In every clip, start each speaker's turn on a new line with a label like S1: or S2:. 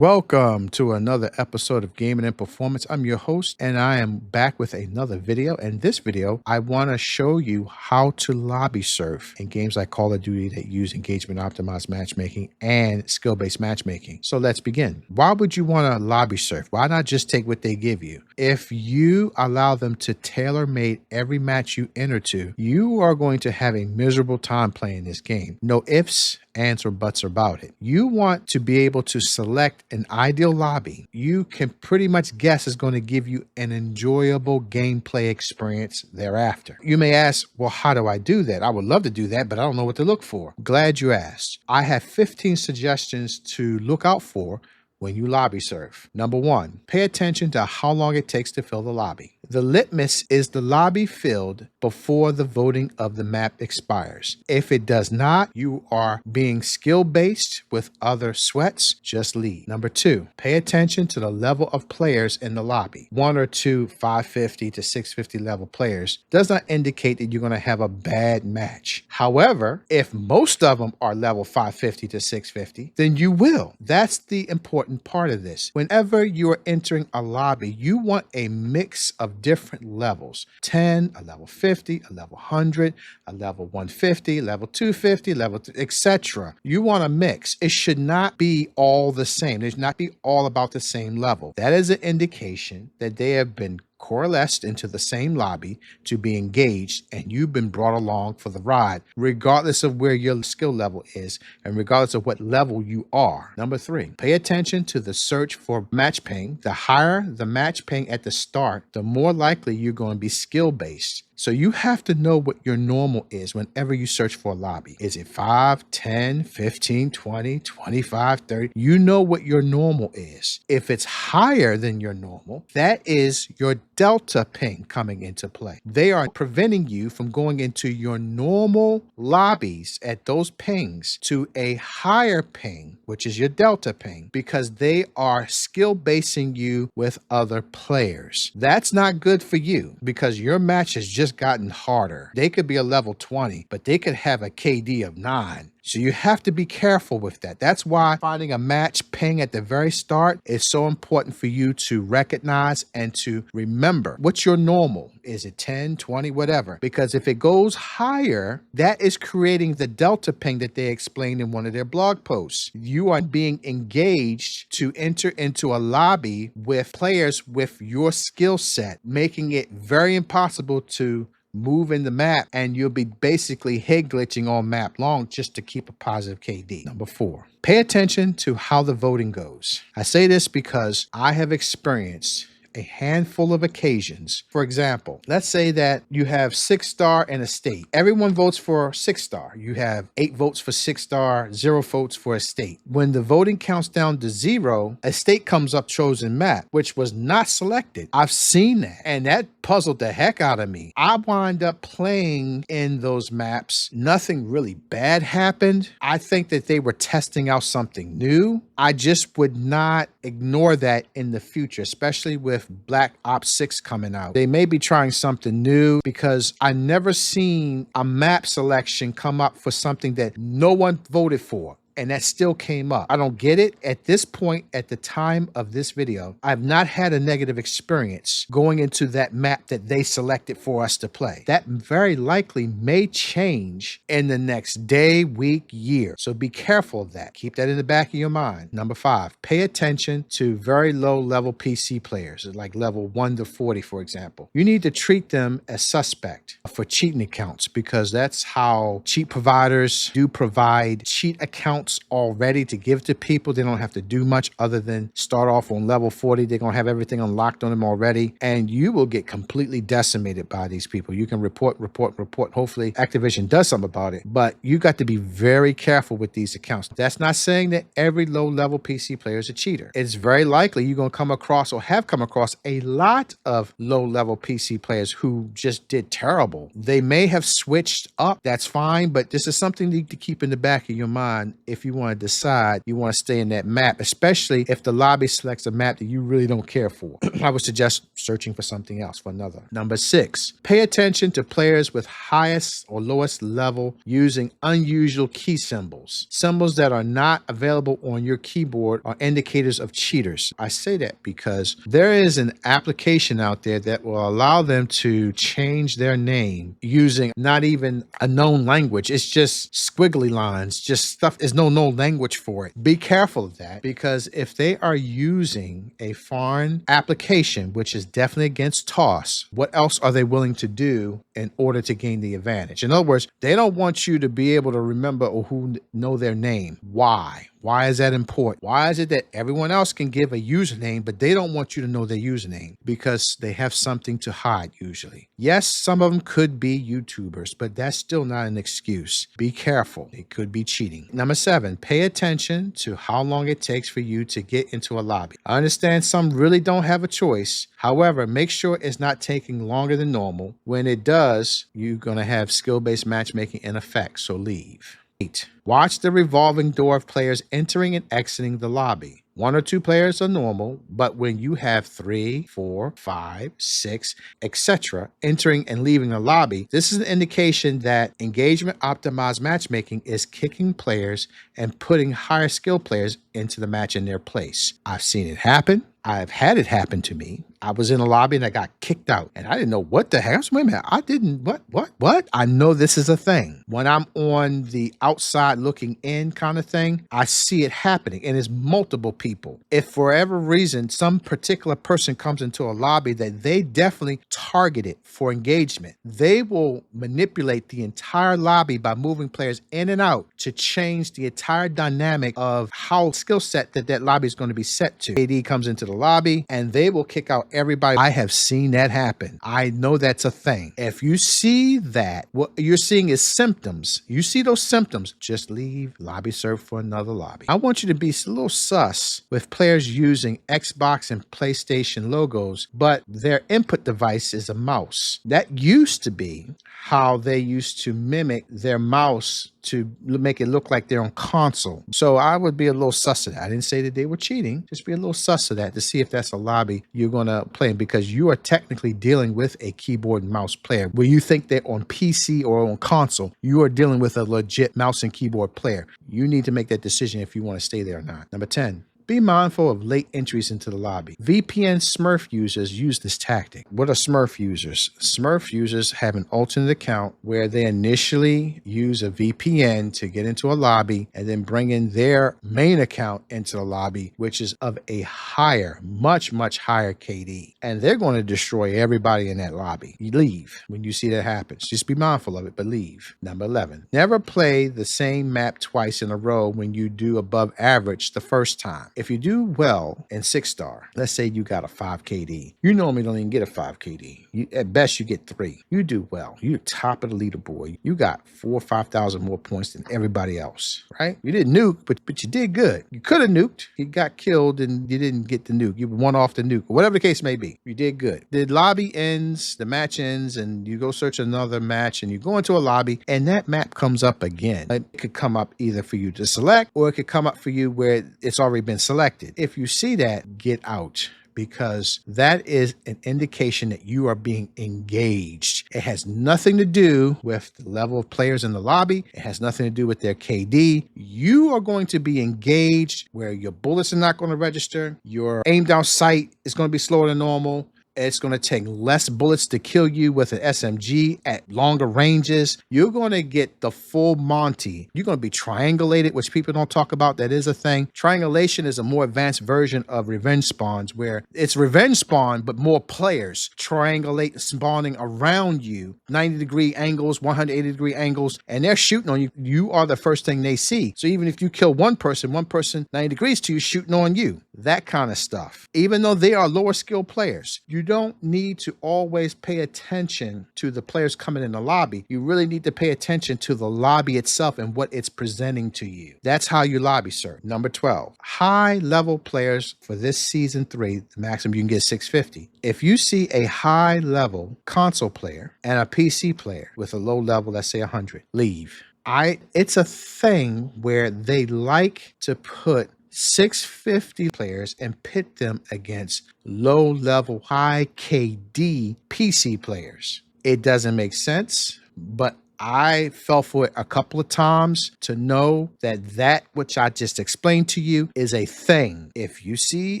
S1: Welcome to another episode of Gaming and Performance. I'm your host, and I am back with another video. In this video, I want to show you how to lobby surf in games like Call of Duty that use engagement optimized matchmaking and skill-based matchmaking. So let's begin. Why would you want to lobby surf? Why not just take what they give you? If you allow them to tailor-made every match you enter to, you are going to have a miserable time playing this game. No ifs, ands, or buts about it. You want to be able to select an ideal lobby you can pretty much guess is going to give you an enjoyable gameplay experience thereafter. You may ask, well, how do I do that? I would love to do that, but I don't know what to look for. Glad you asked. I have 15 suggestions to look out for when you lobby surf. Number one, pay attention to how long it takes to fill the lobby. The litmus is the lobby filled before the voting of the map expires. If it does not, you are being skill-based with other sweats, just leave. Number two, pay attention to the level of players in the lobby. One or two 550 to 650 level players does not indicate that you're going to have a bad match. However, if most of them are level 550 to 650, then you will. That's the important part of this. Whenever you're entering a lobby, you want a mix of different levels. 10, a level 50, a level 100, a level 150, level 250, level etc. You want a mix. It should not be all the same. It should not be all about the same level. That is an indication that they have been coalesced into the same lobby to be engaged, and you've been brought along for the ride, regardless of where your skill level is and regardless of what level you are. Number three, pay attention to the search for match ping. The higher the match ping at the start, the more likely you're going to be skill-based. So you have to know what your normal is whenever you search for a lobby. Is it 5, 10, 15, 20, 25, 30? You know what your normal is. If it's higher than your normal, that is your delta ping coming into play. They are preventing you from going into your normal lobbies at those pings to a higher ping, which is your delta ping, because they are skill basing you with other players. That's not good for you because your match has just gotten harder. They could be a level 20, but they could have a KD of 9. So you have to be careful with that. That's why finding a match ping at the very start is so important for you to recognize and to remember. What's your normal? Is it 10, 20, whatever? Because if it goes higher, that is creating the delta ping that they explained in one of their blog posts. You are being engaged to enter into a lobby with players with your skill set, making it very impossible to move in the map, and you'll be basically head glitching all map long just to keep a positive KD. Number four, pay attention to how the voting goes. I say this because I have experienced a handful of occasions. For example, let's say that you have 6-star and a state. Everyone votes for 6-star. You have 8 votes for 6-star, 0 votes for a state. When the voting counts down to 0, a state comes up chosen map, which was not selected. I've seen that, and that puzzled the heck out of me. I wind up playing in those maps. Nothing really bad happened. I think that they were testing out something new. I just would not ignore that in the future, especially with Black Ops 6 coming out. They may be trying something new because I never seen a map selection come up for something that no one voted for, and that still came up. I don't get it. At this point, at the time of this video, I've not had a negative experience going into that map that they selected for us to play. That very likely may change in the next day, week, year. So be careful of that. Keep that in the back of your mind. Number five, pay attention to very low level PC players, like level 1 to 40, for example. You need to treat them as suspect for cheating accounts, because that's how cheat providers do provide cheat accounts already to give to people. They don't have to do much other than start off on level 40. They're going to have everything unlocked on them already, and you will get completely decimated by these people. You can report. Hopefully Activision does something about it, but you got to be very careful with these accounts. That's not saying that every low level PC player is a cheater. It's very likely you're going to come across or have come across a lot of low level PC players who just did terrible. They may have switched up. That's fine, but this is something to keep in the back of your mind. if you want to decide you want to stay in that map, especially if the lobby selects a map that you really don't care for. I would suggest searching for something else, for another. Number 6, pay attention to players with highest or lowest level using unusual key symbols. Symbols that are not available on your keyboard are indicators of cheaters. I say that because there is an application out there that will allow them to change their name using not even a known language. It's just squiggly lines, just stuff. There's no language for it. Be careful of that, because if they are using a foreign application, which is definitely against TOS, what else are they willing to do in order to gain the advantage? In other words, they don't want you to be able to remember or who know their name. Why? Why is that important? Why is it that everyone else can give a username, but they don't want you to know their username? Because they have something to hide usually. Yes, some of them could be YouTubers, but that's still not an excuse. Be careful. It could be cheating. Number 7, pay attention to how long it takes for you to get into a lobby. I understand some really don't have a choice. However, make sure it's not taking longer than normal. When it does, you're going to have skill-based matchmaking in effect, so leave. 8, watch the revolving door of players entering and exiting the lobby. 1 or 2 players are normal, but when you have 3, 4, 5, 6, etc. entering and leaving the lobby, this is an indication that engagement optimized matchmaking is kicking players and putting higher skill players into the match in their place. I've seen it happen. I've had it happen to me. I was in a lobby and I got kicked out and I didn't know what the heck. Wait a minute. I didn't, what? I know this is a thing. When I'm on the outside looking in kind of thing, I see it happening, and it's multiple people. If for whatever reason, some particular person comes into a lobby that they definitely targeted for engagement, they will manipulate the entire lobby by moving players in and out to change the entire dynamic of how skill set that lobby is going to be set to. AD comes into the lobby and they will kick out everybody. I have seen that happen. I know that's a thing. If you see that, what you're seeing is symptoms. You see those symptoms, just leave, lobby serve for another lobby. I want you to be a little sus with players using Xbox and PlayStation logos, but their input device is a mouse. That used to be how they used to mimic their mouse to make it look like they're on console. So I would be a little sus of that. I didn't say that they were cheating. Just be a little sus of that to see if that's a lobby you're going to play in, because you are technically dealing with a keyboard and mouse player. Where you think they're on PC or on console, you are dealing with a legit mouse and keyboard player. You need to make that decision if you want to stay there or not. Number 10. Be mindful of late entries into the lobby. VPN Smurf users use this tactic. What are Smurf users? Smurf users have an alternate account where they initially use a VPN to get into a lobby and then bring in their main account into the lobby, which is of a higher, much higher KD. And they're going to destroy everybody in that lobby. You leave when you see that happens. Just be mindful of it, but leave. Number 11. Never play the same map twice in a row when you do above average the first time. If you do well in 6-star, let's say you got a 5 KD, you normally don't even get a 5 KD. At best, you get 3. You do well. You're top of the leaderboard. You got 4,000 or 5,000 more points than everybody else, right? You didn't nuke, but you did good. You could have nuked. You got killed and you didn't get the nuke. You won off the nuke, or whatever the case may be. You did good. The lobby ends, the match ends, and you go search another match, and you go into a lobby, and that map comes up again. It could come up either for you to select, or it could come up for you where it's already been selected. If you see that, get out, because that is an indication that you are being engaged. It has nothing to do with the level of players in the lobby. It has nothing to do with their KD. You are going to be engaged where your bullets are not going to register. Your aim down sight is going to be slower than normal. It's going to take less bullets to kill you with an SMG at longer ranges. You're going to get the full Monty. You're going to be triangulated, which people don't talk about. That is a thing. Triangulation is a more advanced version of revenge spawns, where it's revenge spawn, but more players triangulate spawning around you, 90-degree angles, 180-degree angles, and they're shooting on you. You are the first thing they see. So even if you kill one person 90 degrees to you shooting on you, that kind of stuff. Even though they are lower skill players, you don't need to always pay attention to the players coming in the lobby. You really need to pay attention to the lobby itself and what it's presenting to you. That's how you lobby serve. Number 12, high level players for this season 3, the maximum you can get 650. If you see a high level console player and a PC player with a low level, let's say 100, leave. It's a thing where they like to put 650 players and pit them against low level, high KD PC players. It doesn't make sense, but I fell for it a couple of times to know that which I just explained to you is a thing. If you see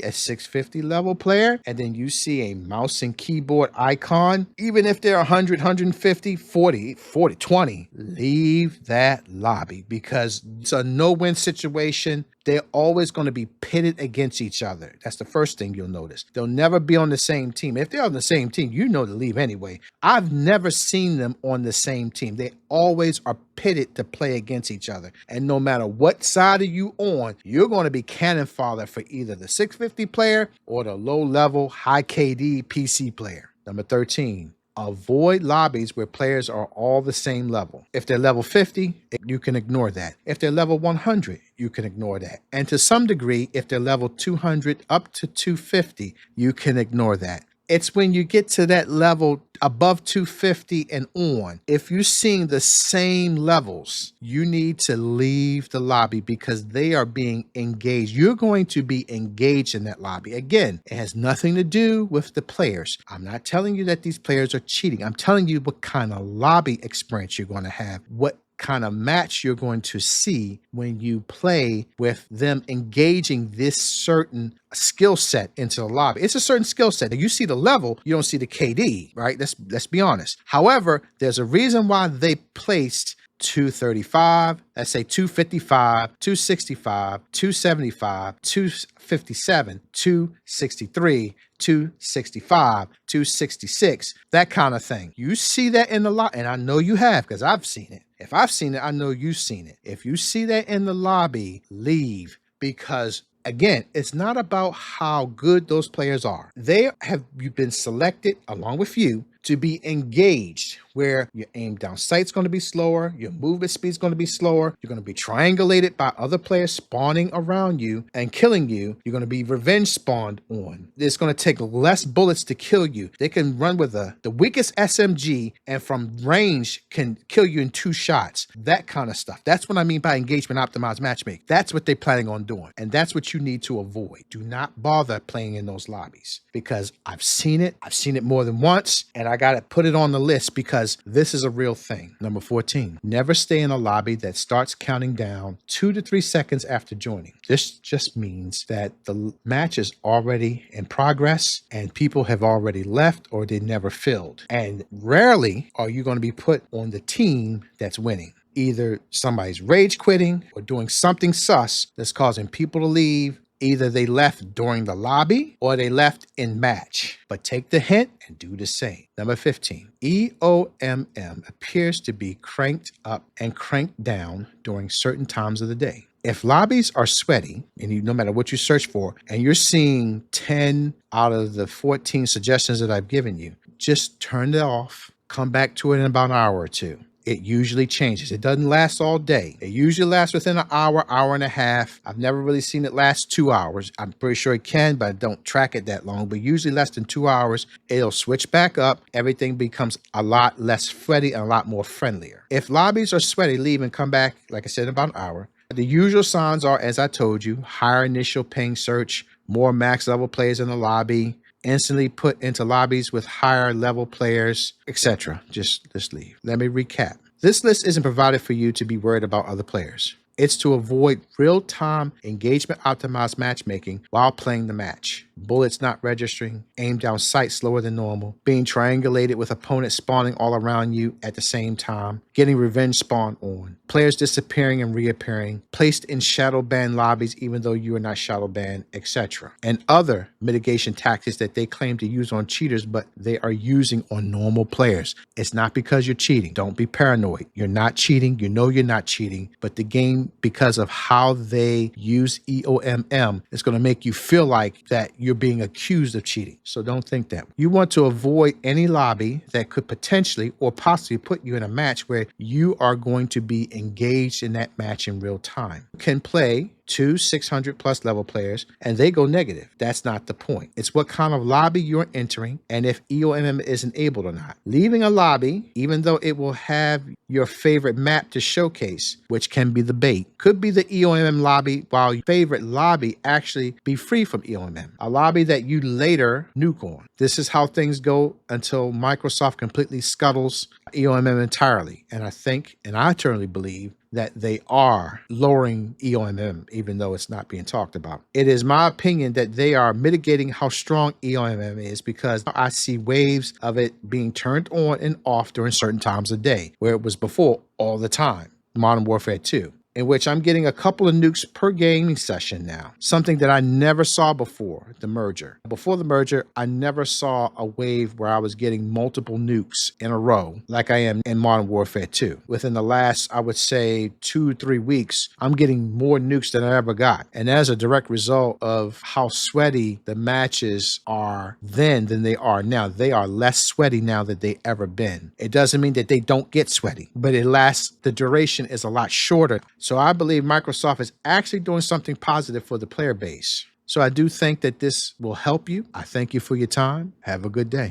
S1: a 650 level player and then you see a mouse and keyboard icon, even if they're 100, 150, 40, 20, leave that lobby because it's a no-win situation. They're always going to be pitted against each other. That's the first thing you'll notice. They'll never be on the same team. If they're on the same team, you know to leave anyway. I've never seen them on the same team. They always are pitted to play against each other. And no matter what side are you on, you're going to be cannon fodder for either the 650 player or the low-level, high KD PC player. Number 13. Avoid lobbies where players are all the same level. If they're level 50, you can ignore that. If they're level 100, you can ignore that. And to some degree, if they're level 200 up to 250, you can ignore that. It's when you get to that level above 250 and on, if you're seeing the same levels, you need to leave the lobby because they are being engaged. You're going to be engaged in that lobby. Again, it has nothing to do with the players. I'm not telling you that these players are cheating. I'm telling you what kind of lobby experience you're going to have, what kind of match you're going to see when you play with them engaging this certain skill set into the lobby. It's a certain skill set. You see the level, you don't see the KD, right? Let's be honest. However, there's a reason why they placed 235, let's say 255, 265, 275, 257, 263, 265, 266, that kind of thing. You see that in the lobby, and I know you have because I've seen it. If I've seen it, I know you've seen it. If you see that in the lobby, leave because again, it's not about how good those players are. They have been selected along with you to be engaged where your aim down sight's going to be slower, your movement speed's going to be slower, you're going to be triangulated by other players spawning around you and killing you, you're going to be revenge spawned on. It's going to take less bullets to kill you. They can run with the weakest SMG and from range can kill you in 2 shots. That kind of stuff. That's what I mean by engagement optimized matchmaking. That's what they're planning on doing. And that's what you need to avoid. Do not bother playing in those lobbies because I've seen it. I've seen it more than once and I got to put it on the list because this is a real thing. Number 14, never stay in a lobby that starts counting down 2 to 3 seconds after joining. This just means that the match is already in progress and people have already left or they never filled. And rarely are you going to be put on the team that's winning. Either somebody's rage quitting or doing something sus that's causing people to leave. Either they left during the lobby or they left in match. But take the hint and do the same. Number 15, EOMM appears to be cranked up and cranked down during certain times of the day. If lobbies are sweaty, and no matter what you search for, and you're seeing 10 out of the 14 suggestions that I've given you, just turn it off, come back to it in about an hour or two. It usually changes. It doesn't last all day. It usually lasts within an hour, hour and a half. I've never really seen it last 2 hours. I'm pretty sure it can, but I don't track it that long. But usually less than 2 hours, it'll switch back up. Everything becomes a lot less sweaty and a lot more friendlier. If lobbies are sweaty, leave and come back, like I said, in about an hour. The usual signs are, as I told you, higher initial ping search, more max level players in the lobby, instantly put into lobbies with higher level players, etc. Just leave. Let me recap. This list isn't provided for you to be worried about other players. It's to avoid real-time engagement optimized matchmaking while playing the match. Bullets not registering, aim down sight slower than normal, being triangulated with opponents spawning all around you at the same time, getting revenge spawn on, players disappearing and reappearing, placed in shadow ban lobbies even though you are not shadow banned, etc. And other mitigation tactics that they claim to use on cheaters, but they are using on normal players. It's not because you're cheating. Don't be paranoid. You're not cheating. You know you're not cheating, but the game, because of how they use EOMM, is going to make you feel like that you're being accused of cheating. So don't think that. You want to avoid any lobby that could potentially or possibly put you in a match where you are going to be engaged in that match in real time. You can play two 600 plus level players, and they go negative. That's not the point. It's what kind of lobby you're entering and if EOMM is enabled or not. Leaving a lobby, even though it will have your favorite map to showcase, which can be the bait, could be the EOMM lobby, while your favorite lobby actually be free from EOMM, a lobby that you later nuke on. This is how things go until Microsoft completely scuttles EOMM entirely. And I think, and I eternally believe, that they are lowering EOMM, even though it's not being talked about. It is my opinion that they are mitigating how strong EOMM is, because I see waves of it being turned on and off during certain times of day, where it was before all the time. Modern Warfare 2. In which I'm getting a couple of nukes per gaming session now, something that I never saw before the merger. Before the merger, I never saw a wave where I was getting multiple nukes in a row like I am in Modern Warfare 2. Within the last, I would say, 2-3 weeks, I'm getting more nukes than I ever got. And as a direct result of how sweaty the matches are then than they are now. They are less sweaty now than they ever been. It doesn't mean that they don't get sweaty, but the duration is a lot shorter. So I believe Microsoft is actually doing something positive for the player base. So I do think that this will help you. I thank you for your time. Have a good day.